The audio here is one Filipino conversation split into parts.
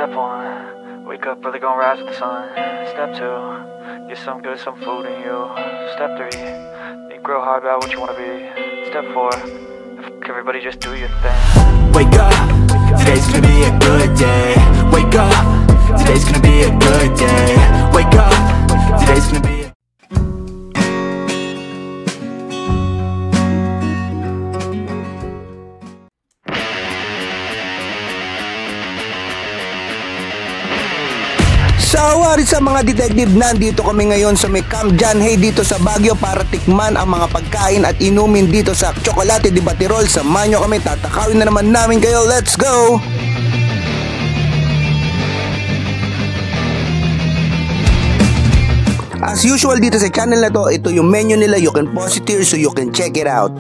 Step 1, wake up early, gonna rise with the sun. Step 2, get some good, some food in you. Step 3, think real hard about what you wanna be. Step 4, everybody just do your thing. Wake up, today's gonna be a good day. Wake up, today's gonna be a good day. Wake up, today's gonna be Sawari sa mga detective, nandito kami ngayon sa may Camp John Hay dito sa Baguio para tikman ang mga pagkain at inumin dito sa Chocolate de Batirol. Samahan nyo kami, tatakawin na naman namin kayo. Let's go! As usual dito sa channel na to, ito yung menu nila. You can pause it here so you can check it out.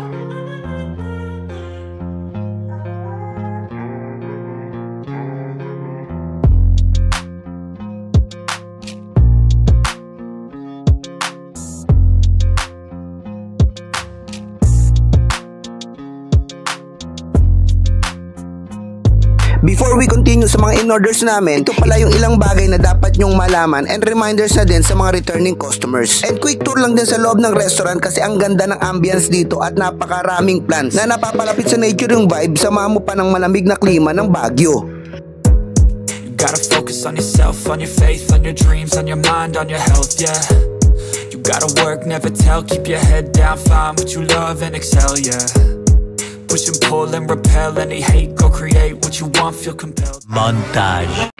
Before we continue sa mga in-orders namin, ito pala yung ilang bagay na dapat nyong malaman and reminders na din sa mga returning customers. And quick tour lang din sa loob ng restaurant kasi ang ganda ng ambience dito at napakaraming plants na napapalapit sa nature yung vibe, sama mo pa ng malamig na klima ng Baguio. You gotta focus on yourself, on your faith, on your dreams, on your mind, on your health, yeah. You gotta work, never tell, keep your head down, find what you love and excel, yeah. Push and pull and repel any hate, go create what you want, feel compelled. Montage.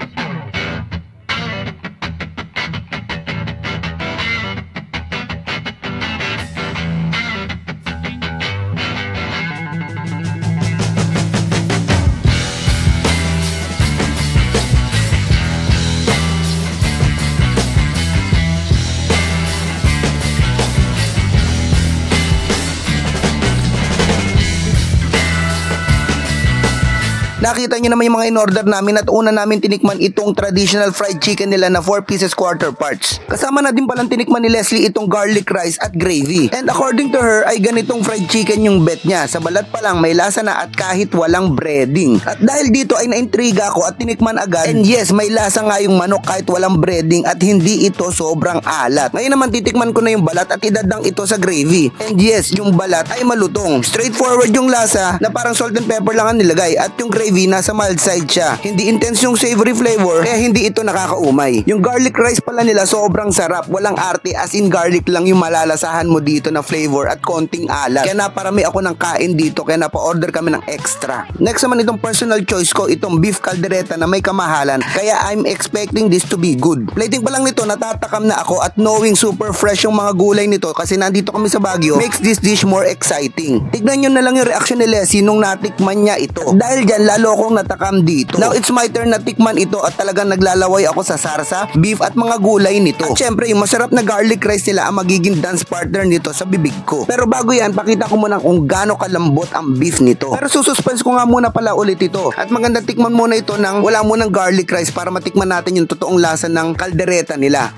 Nakita nyo naman yung mga in-order namin at una namin tinikman itong traditional fried chicken nila na 4 pieces quarter parts. Kasama na din palang tinikman ni Leslie itong garlic rice at gravy. And according to her ay ganitong fried chicken yung bet niya. Sa balat pa lang may lasa na at kahit walang breading. At dahil dito ay naintriga ako at tinikman agad. And yes, may lasa nga yung manok kahit walang breading at hindi ito sobrang alat. Ngayon naman titikman ko na yung balat at idadang ito sa gravy. And yes, yung balat ay malutong. Straightforward yung lasa na parang salt and pepper lang ang nilagay at yung gravy nasa mild side siya. Hindi intense yung savory flavor kaya hindi ito nakakaumay. Yung garlic rice pala nila sobrang sarap. Walang arte, as in garlic lang yung malalasahan mo dito na flavor at konting alat. Kaya naparami ako ng kain dito kaya napa-order kami ng extra. Next naman itong personal choice ko, itong beef caldereta na may kamahalan. Kaya I'm expecting this to be good. Plating pa lang nito natatakam na ako at knowing super fresh yung mga gulay nito kasi nandito kami sa Baguio makes this dish more exciting. Tignan nyo na lang yung reaction ni Leslie nung natikman niya ito. Dahil dyan lalo akong natakam dito. Now it's my turn na tikman ito at talagang naglalaway ako sa sarsa, beef at mga gulay nito. At syempre yung masarap na garlic rice nila ang magiging dance partner nito sa bibig ko. Pero bago yan, pakita ko muna kung gaano kalambot ang beef nito. Pero sususpense ko nga muna pala ulit ito. At maganda tikman muna ito ng wala munang garlic rice para matikman natin yung totoong lasa ng kaldereta nila.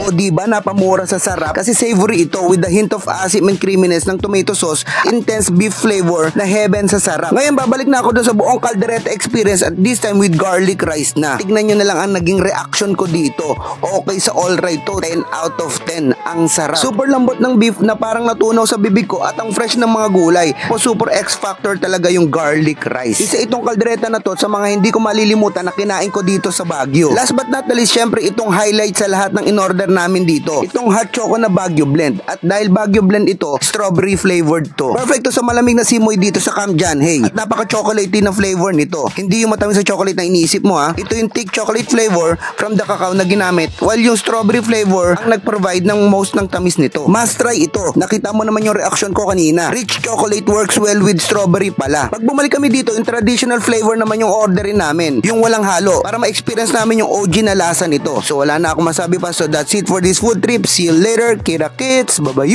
O diba napamura sa sarap kasi savory ito with the hint of asim and creaminess ng tomato sauce, intense beef flavor na heaven sa sarap. Ngayon babalik na ako dun sa buong caldereta experience at this time with garlic rice na. Tignan nyo na lang ang naging reaction ko dito. Okay sa alright to, 10 out of 10. Ang sarap. Super lambot ng beef na parang natunaw sa bibig ko at ang fresh ng mga gulay. O super X factor talaga yung garlic rice. Isa itong caldereta na to sa mga hindi ko malilimutan na kinain ko dito sa Baguio. Last but not least, syempre itong highlight sa lahat ng in-order namin dito. Itong hot choco na Baguio blend. At dahil Baguio blend ito, strawberry flavored to. Perfect to sa malamig na simoy dito sa Camp John Hay. At napaka-chocolatey na flavor nito. Hindi yung matamis sa chocolate na iniisip mo ha. Ito yung thick chocolate flavor from the cacao na ginamit. While yung strawberry flavor ang nag-provide ng most ng tamis nito. Must try ito. Nakita mo naman yung reaction ko kanina. Rich chocolate works well with strawberry pala. Pag bumalik kami dito, yung traditional flavor naman yung orderin namin. Yung walang halo. Para ma-experience namin yung OG na lasa nito. So wala na akong masabi pa. So that's it for this food trip. See you later. Kira kits. Bye-bye.